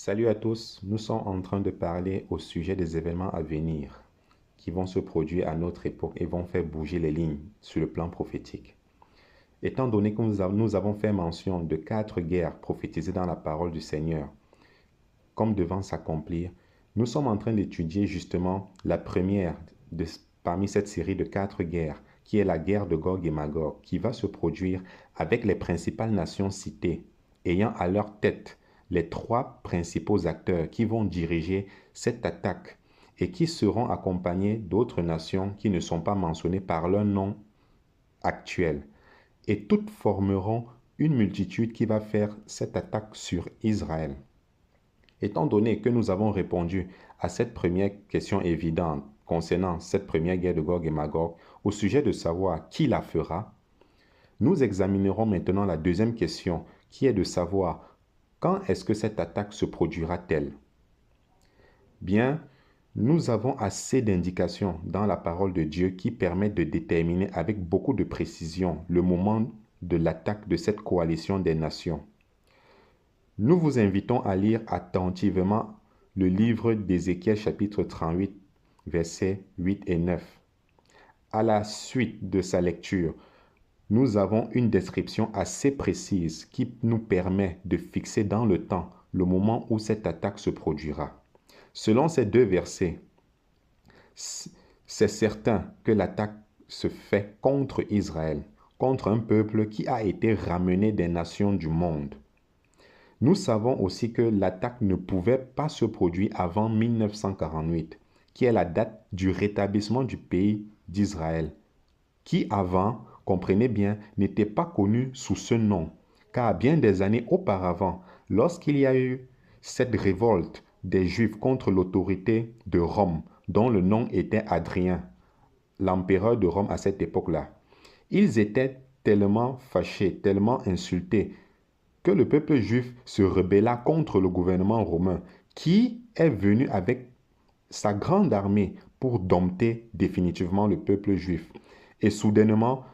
Salut à tous, nous sommes en train de parler au sujet des événements à venir qui vont se produire à notre époque et vont faire bouger les lignes sur le plan prophétique. Étant donné que nous avons fait mention de 4 guerres prophétisées dans la parole du Seigneur, comme devant s'accomplir, nous sommes en train d'étudier justement la première parmi cette série de 4 guerres, qui est la guerre de Gog et Magog, qui va se produire avec les principales nations citées, ayant à leur tête les 3 principaux acteurs qui vont diriger cette attaque et qui seront accompagnés d'autres nations qui ne sont pas mentionnées par leur nom actuel. Et toutes formeront une multitude qui va faire cette attaque sur Israël. Étant donné que nous avons répondu à cette première question évidente concernant cette première guerre de Gog et Magog, au sujet de savoir qui la fera, nous examinerons maintenant la deuxième question, qui est de savoir quand est-ce que cette attaque se produira-t-elle? Bien, nous avons assez d'indications dans la parole de Dieu qui permettent de déterminer avec beaucoup de précision le moment de l'attaque de cette coalition des nations. Nous vous invitons à lire attentivement le livre d'Ézéchiel chapitre 38, versets 8 et 9. À la suite de sa lecture, nous avons une description assez précise qui nous permet de fixer dans le temps le moment où cette attaque se produira. Selon ces 2 versets, c'est certain que l'attaque se fait contre Israël, contre un peuple qui a été ramené des nations du monde. Nous savons aussi que l'attaque ne pouvait pas se produire avant 1948, qui est la date du rétablissement du pays d'Israël, qui avant, comprenez bien, n'était pas connu sous ce nom, car bien des années auparavant, lorsqu'il y a eu cette révolte des Juifs contre l'autorité de Rome, dont le nom était Adrien, l'empereur de Rome à cette époque-là, ils étaient tellement fâchés, tellement insultés, que le peuple juif se rebella contre le gouvernement romain, qui est venu avec sa grande armée pour dompter définitivement le peuple juif. Et soudainement,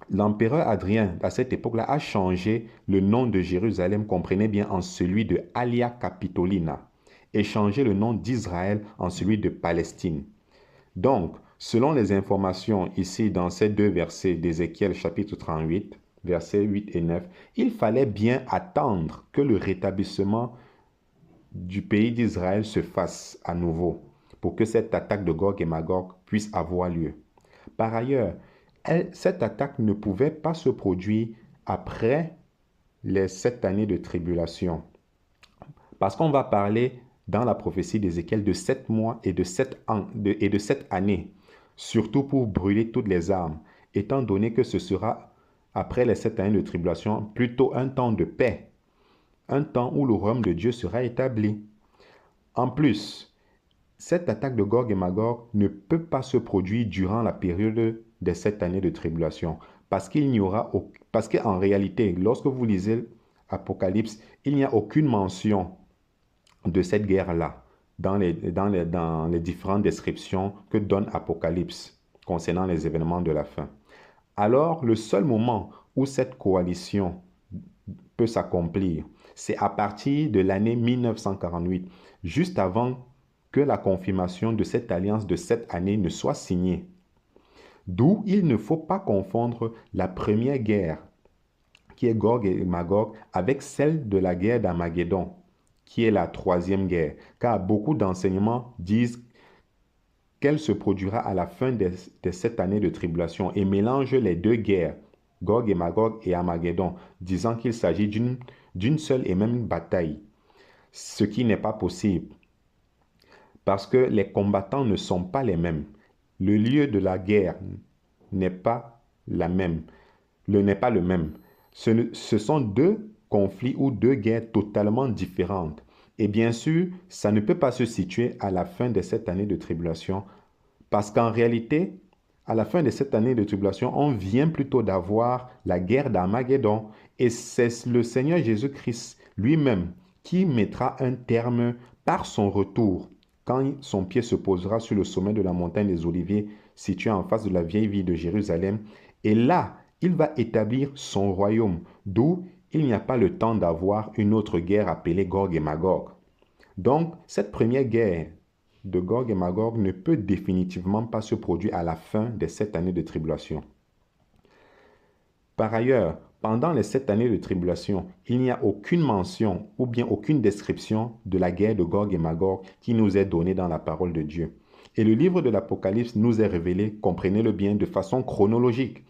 l'empereur Adrien, à cette époque-là, a changé le nom de Jérusalem, comprenez bien, en celui de Alia Capitolina, et changé le nom d'Israël en celui de Palestine. Donc, selon les informations ici dans ces 2 versets d'Ézéchiel chapitre 38, versets 8 et 9, il fallait bien attendre que le rétablissement du pays d'Israël se fasse à nouveau pour que cette attaque de Gog et Magog puisse avoir lieu. Par ailleurs, cette attaque ne pouvait pas se produire après les 7 années de tribulation. Parce qu'on va parler dans la prophétie d'Ézéchiel de 7 mois et de 7 années, surtout pour brûler toutes les armes, étant donné que ce sera après les 7 années de tribulation, plutôt un temps de paix, un temps où le royaume de Dieu sera établi. En plus, cette attaque de Gog et Magog ne peut pas se produire durant la période des 7 années de tribulation, parce qu'en réalité, lorsque vous lisez Apocalypse, il n'y a aucune mention de cette guerre-là dans les différentes descriptions que donne Apocalypse concernant les événements de la fin. Alors, le seul moment où cette coalition peut s'accomplir, c'est à partir de l'année 1948, juste avant que la confirmation de cette alliance de 7 années ne soit signée. D'où il ne faut pas confondre la première guerre, qui est Gog et Magog, avec celle de la guerre d'Armageddon, qui est la 3e guerre, car beaucoup d'enseignements disent qu'elle se produira à la fin de 7 années de tribulation et mélange les 2 guerres, Gog et Magog et Armageddon, disant qu'il s'agit d'une seule et même bataille, ce qui n'est pas possible, parce que les combattants ne sont pas les mêmes. Le lieu de la guerre n'est pas le même. Ce sont 2 conflits ou 2 guerres totalement différentes. Et bien sûr, ça ne peut pas se situer à la fin de cette année de tribulation, parce qu'en réalité, à la fin de cette année de tribulation, on vient plutôt d'avoir la guerre d'Armageddon, et c'est le Seigneur Jésus-Christ lui-même qui mettra un terme par son retour, quand son pied se posera sur le sommet de la montagne des Oliviers, située en face de la vieille ville de Jérusalem. Et là, il va établir son royaume, d'où il n'y a pas le temps d'avoir une autre guerre appelée Gog et Magog. Donc, cette première guerre de Gog et Magog ne peut définitivement pas se produire à la fin des 7 années de tribulation. Par ailleurs, pendant les 7 années de tribulation, il n'y a aucune mention ou bien aucune description de la guerre de Gog et Magog qui nous est donnée dans la parole de Dieu. Et le livre de l'Apocalypse nous est révélé, comprenez-le bien, de façon chronologique.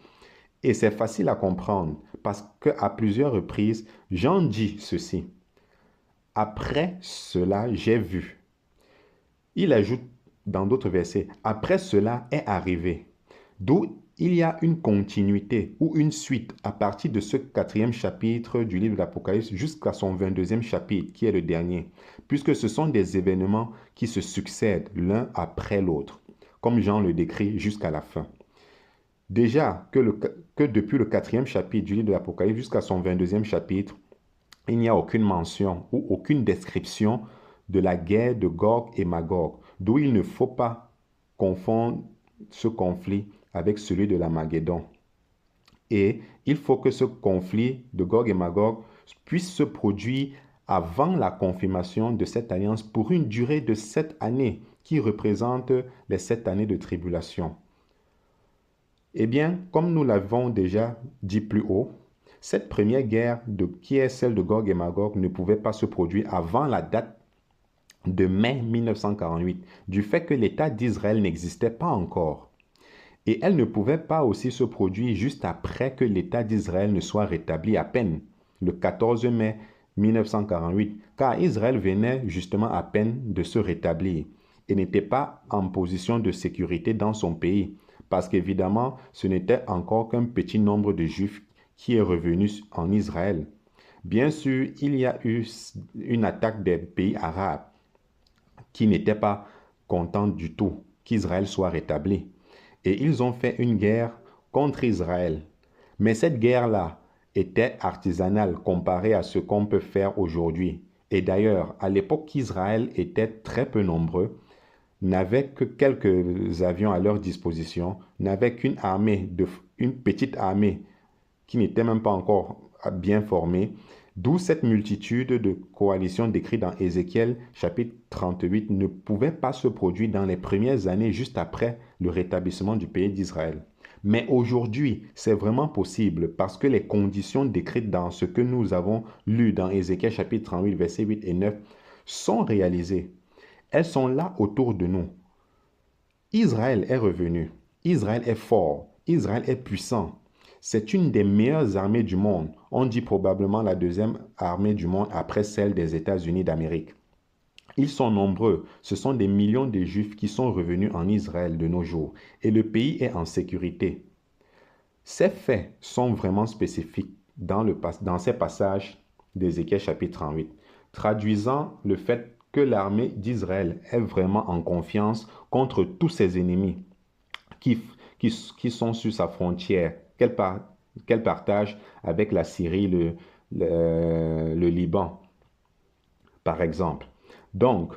Et c'est facile à comprendre parce qu'à plusieurs reprises, Jean dit ceci. Après cela, j'ai vu. Il ajoute dans d'autres versets, après cela est arrivé. D'où il y a une continuité ou une suite à partir de ce 4e chapitre du livre de l'Apocalypse jusqu'à son 22e chapitre, qui est le dernier, puisque ce sont des événements qui se succèdent l'un après l'autre, comme Jean le décrit jusqu'à la fin. Déjà que depuis le 4e chapitre du livre de l'Apocalypse jusqu'à son 22e chapitre, il n'y a aucune mention ou aucune description de la guerre de Gog et Magog, d'où il ne faut pas confondre ce conflit avec celui de l'Armageddon. Et il faut que ce conflit de Gog et Magog puisse se produire avant la confirmation de cette alliance pour une durée de 7 années qui représente les 7 années de tribulation. Eh bien, comme nous l'avons déjà dit plus haut, cette première guerre qui est celle de Gog et Magog ne pouvait pas se produire avant la date de mai 1948, du fait que l'État d'Israël n'existait pas encore. Et elle ne pouvait pas aussi se produire juste après que l'État d'Israël ne soit rétabli à peine, le 14 mai 1948, car Israël venait justement à peine de se rétablir et n'était pas en position de sécurité dans son pays, parce qu'évidemment, ce n'était encore qu'un petit nombre de Juifs qui est revenu en Israël. Bien sûr, il y a eu une attaque des pays arabes qui n'étaient pas contents du tout qu'Israël soit rétabli. Et ils ont fait une guerre contre Israël. Mais cette guerre-là était artisanale comparée à ce qu'on peut faire aujourd'hui. Et d'ailleurs, à l'époque qu'Israël était très peu nombreux, n'avait que quelques avions à leur disposition, n'avait une petite armée qui n'était même pas encore bien formée, d'où cette multitude de coalitions décrites dans Ézéchiel chapitre 38 ne pouvait pas se produire dans les premières années juste après le rétablissement du pays d'Israël. Mais aujourd'hui, c'est vraiment possible parce que les conditions décrites dans ce que nous avons lu dans Ézéchiel chapitre 38, versets 8 et 9 sont réalisées. Elles sont là autour de nous. Israël est revenu. Israël est fort. Israël est puissant. C'est une des meilleures armées du monde. On dit probablement la deuxième armée du monde après celle des États-Unis d'Amérique. Ils sont nombreux. Ce sont des millions de Juifs qui sont revenus en Israël de nos jours. Et le pays est en sécurité. Ces faits sont vraiment spécifiques dans ces passages d'Ézéchiel chapitre 38, traduisant le fait que l'armée d'Israël est vraiment en confiance contre tous ses ennemis qui sont sur sa frontière, qu'elle partage avec la Syrie, le Liban, par exemple. Donc,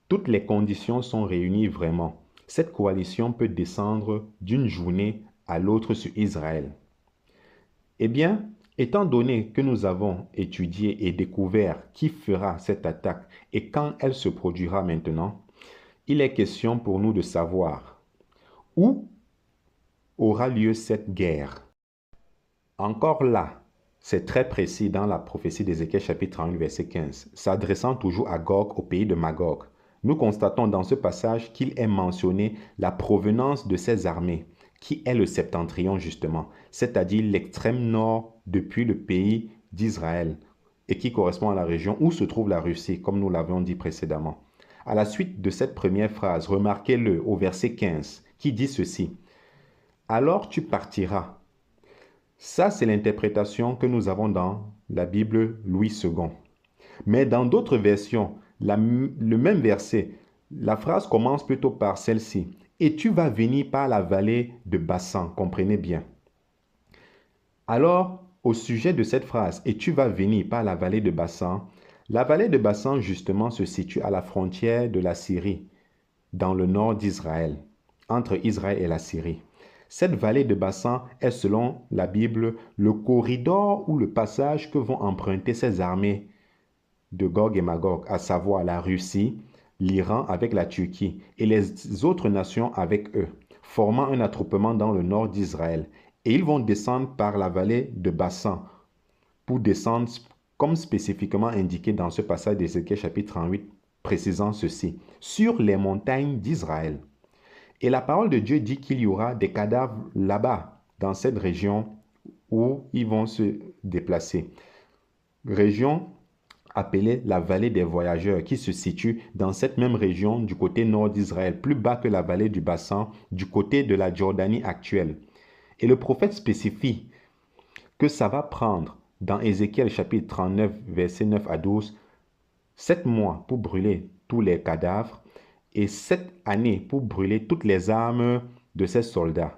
toutes les conditions sont réunies vraiment. Cette coalition peut descendre d'une journée à l'autre sur Israël. Eh bien, étant donné que nous avons étudié et découvert qui fera cette attaque et quand elle se produira maintenant, il est question pour nous de savoir où aura lieu cette guerre. Encore là, c'est très précis dans la prophétie d'Ézéchiel chapitre 31 verset 15, s'adressant toujours à Gog au pays de Magog. Nous constatons dans ce passage qu'il est mentionné la provenance de ces armées, qui est le septentrion justement, c'est-à-dire l'extrême nord depuis le pays d'Israël, et qui correspond à la région où se trouve la Russie, comme nous l'avions dit précédemment. À la suite de cette première phrase, remarquez-le au verset 15, qui dit ceci. « Alors tu partiras. » Ça, c'est l'interprétation que nous avons dans la Bible Louis II. Mais dans d'autres versions, le même verset, la phrase commence plutôt par celle-ci. « Et tu vas venir par la vallée de Bassan. » Comprenez bien. Alors, au sujet de cette phrase, « Et tu vas venir par la vallée de Bassan », la vallée de Bassan, justement, se situe à la frontière de la Syrie, dans le nord d'Israël, entre Israël et la Syrie. Cette vallée de Bassan est, selon la Bible, le corridor ou le passage que vont emprunter ces armées de Gog et Magog, à savoir la Russie, l'Iran avec la Turquie et les autres nations avec eux, formant un attroupement dans le nord d'Israël. Et ils vont descendre par la vallée de Bassan pour descendre comme spécifiquement indiqué dans ce passage d'Ézéchiel chapitre 38, précisant ceci, sur les montagnes d'Israël. Et la parole de Dieu dit qu'il y aura des cadavres là-bas, dans cette région où ils vont se déplacer. Région appelée la vallée des voyageurs, qui se situe dans cette même région du côté nord d'Israël, plus bas que la vallée du Bassan, du côté de la Jordanie actuelle. Et le prophète spécifie que ça va prendre, dans Ézéchiel chapitre 39, versets 9 à 12, 7 mois pour brûler tous les cadavres et 7 années pour brûler toutes les armes de ces soldats.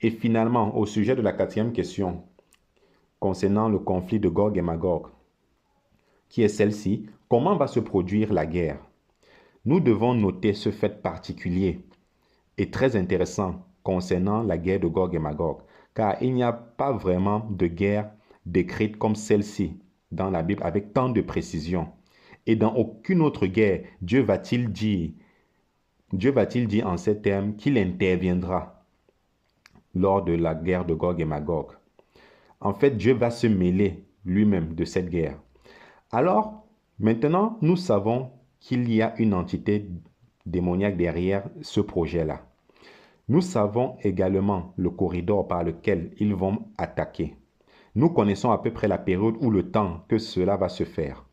Et finalement, au sujet de la quatrième question, concernant le conflit de Gog et Magog, qui est celle-ci, comment va se produire la guerre? Nous devons noter ce fait particulier et très intéressant concernant la guerre de Gog et Magog, car il n'y a pas vraiment de guerre décrite comme celle-ci dans la Bible avec tant de précision. Et dans aucune autre guerre, Dieu va-t-il dire en ces termes qu'il interviendra lors de la guerre de Gog et Magog. En fait, Dieu va se mêler lui-même de cette guerre. Alors, maintenant, nous savons qu'il y a une entité démoniaque derrière ce projet-là. Nous savons également le corridor par lequel ils vont attaquer. Nous connaissons à peu près la période ou le temps que cela va se faire.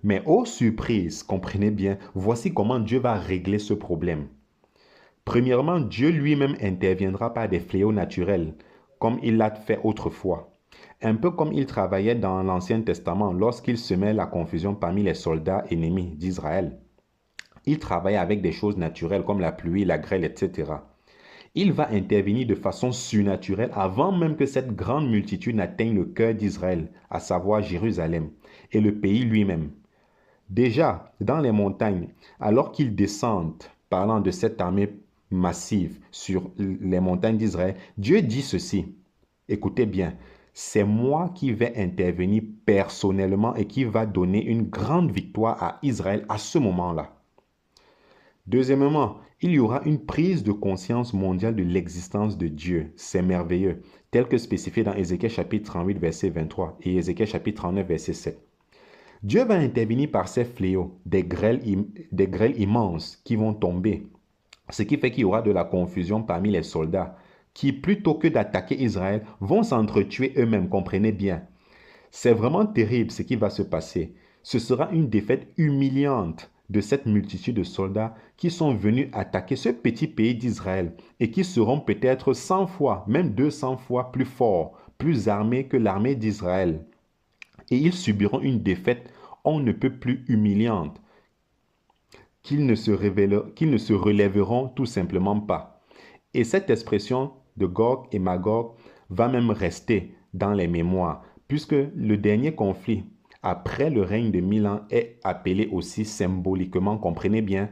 Mais aux surprises, comprenez bien, voici comment Dieu va régler ce problème. Premièrement, Dieu lui-même interviendra par des fléaux naturels, comme il l'a fait autrefois. Un peu comme il travaillait dans l'Ancien Testament lorsqu'il semait la confusion parmi les soldats ennemis d'Israël. Il travaillait avec des choses naturelles comme la pluie, la grêle, etc. Il va intervenir de façon surnaturelle avant même que cette grande multitude n'atteigne le cœur d'Israël, à savoir Jérusalem, et le pays lui-même. Déjà, dans les montagnes, alors qu'ils descendent, parlant de cette armée massive sur les montagnes d'Israël, Dieu dit ceci. Écoutez bien, c'est moi qui vais intervenir personnellement et qui va donner une grande victoire à Israël à ce moment-là. Deuxièmement, il y aura une prise de conscience mondiale de l'existence de Dieu. C'est merveilleux, tel que spécifié dans Ézéchiel chapitre 38, verset 23 et Ézéchiel chapitre 39, verset 7. Dieu va intervenir par ces fléaux, des grêles immenses qui vont tomber, ce qui fait qu'il y aura de la confusion parmi les soldats qui, plutôt que d'attaquer Israël, vont s'entretuer eux-mêmes, comprenez bien. C'est vraiment terrible ce qui va se passer. Ce sera une défaite humiliante de cette multitude de soldats qui sont venus attaquer ce petit pays d'Israël et qui seront peut-être 100 fois, même 200 fois plus forts, plus armés que l'armée d'Israël. Et ils subiront une défaite on ne peut plus humiliante, qu'ils ne se relèveront tout simplement pas. Et cette expression de Gog et Magog va même rester dans les mémoires, puisque le dernier conflit après le règne de 1000 ans est appelé aussi symboliquement, comprenez bien,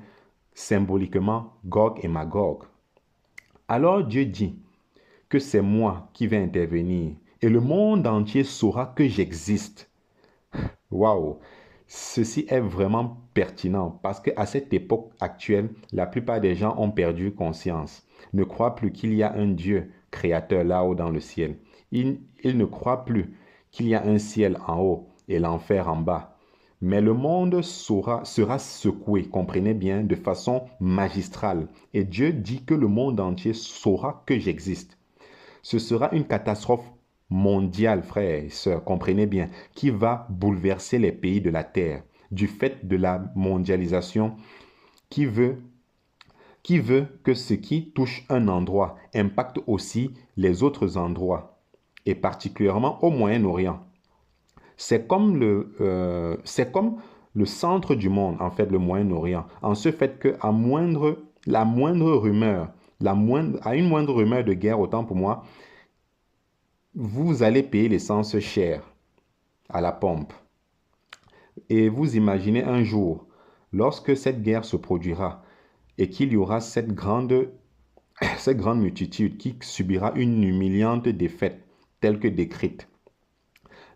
symboliquement Gog et Magog. Alors Dieu dit que c'est moi qui vais intervenir et le monde entier saura que j'existe. Waouh! Ceci est vraiment pertinent parce qu'à cette époque actuelle, la plupart des gens ont perdu conscience, ne croient plus qu'il y a un Dieu créateur là-haut dans le ciel. Ils ne croient plus qu'il y a un ciel en haut et l'enfer en bas. Mais le monde sera secoué, comprenez bien, de façon magistrale. Et Dieu dit que le monde entier saura que j'existe. Ce sera une catastrophe mondiale, frères et sœurs, comprenez bien, qui va bouleverser les pays de la terre du fait de la mondialisation qui veut que ce qui touche un endroit impacte aussi les autres endroits, et particulièrement au Moyen-Orient. C'est comme le centre du monde, en fait, le Moyen-Orient, en ce fait que à une moindre rumeur de guerre, autant pour moi, vous allez payer l'essence cher à la pompe. Et vous imaginez un jour, lorsque cette guerre se produira et qu'il y aura cette grande cette grande multitude qui subira une humiliante défaite telle que décrite.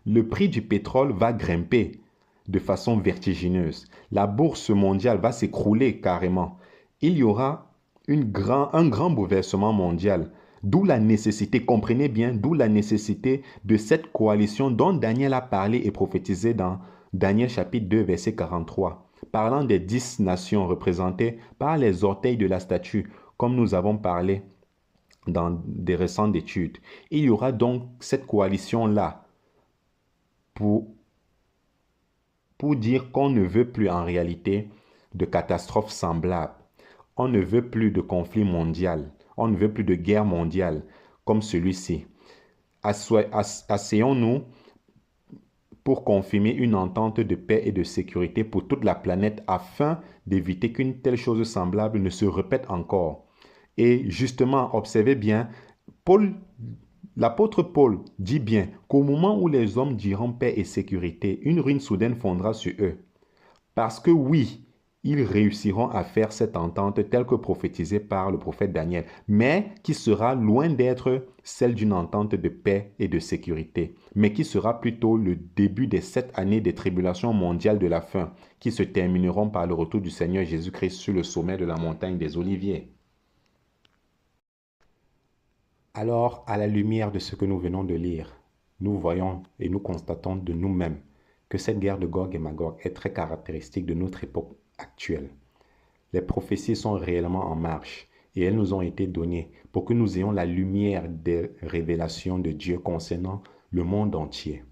Le prix du pétrole va grimper de façon vertigineuse. La bourse mondiale va s'écrouler carrément. Il y aura un grand bouleversement mondial. D'où la nécessité, comprenez bien, d'où la nécessité de cette coalition dont Daniel a parlé et prophétisé dans Daniel chapitre 2, verset 43, parlant des 10 nations représentées par les orteils de la statue, comme nous avons parlé dans des récentes études. Il y aura donc cette coalition-là pour dire qu'on ne veut plus en réalité de catastrophes semblables. On ne veut plus de conflit mondial. On ne veut plus de guerre mondiale comme celui-ci. Asseyons-nous pour confirmer une entente de paix et de sécurité pour toute la planète afin d'éviter qu'une telle chose semblable ne se répète encore. Et justement, observez bien, l'apôtre Paul dit bien qu'au moment où les hommes diront paix et sécurité, une ruine soudaine fondra sur eux. Parce que oui, ils réussiront à faire cette entente telle que prophétisée par le prophète Daniel, mais qui sera loin d'être celle d'une entente de paix et de sécurité, mais qui sera plutôt le début des 7 années des tribulations mondiales de la fin, qui se termineront par le retour du Seigneur Jésus-Christ sur le sommet de la montagne des Oliviers. Alors, à la lumière de ce que nous venons de lire, nous voyons et nous constatons de nous-mêmes que cette guerre de Gog et Magog est très caractéristique de notre époque actuelle. Les prophéties sont réellement en marche et elles nous ont été données pour que nous ayons la lumière des révélations de Dieu concernant le monde entier,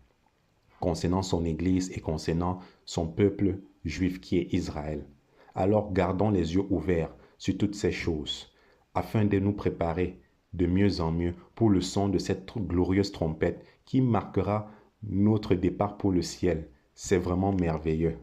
concernant son Église et concernant son peuple juif qui est Israël. Alors gardons les yeux ouverts sur toutes ces choses afin de nous préparer de mieux en mieux pour le son de cette glorieuse trompette qui marquera notre départ pour le ciel. C'est vraiment merveilleux.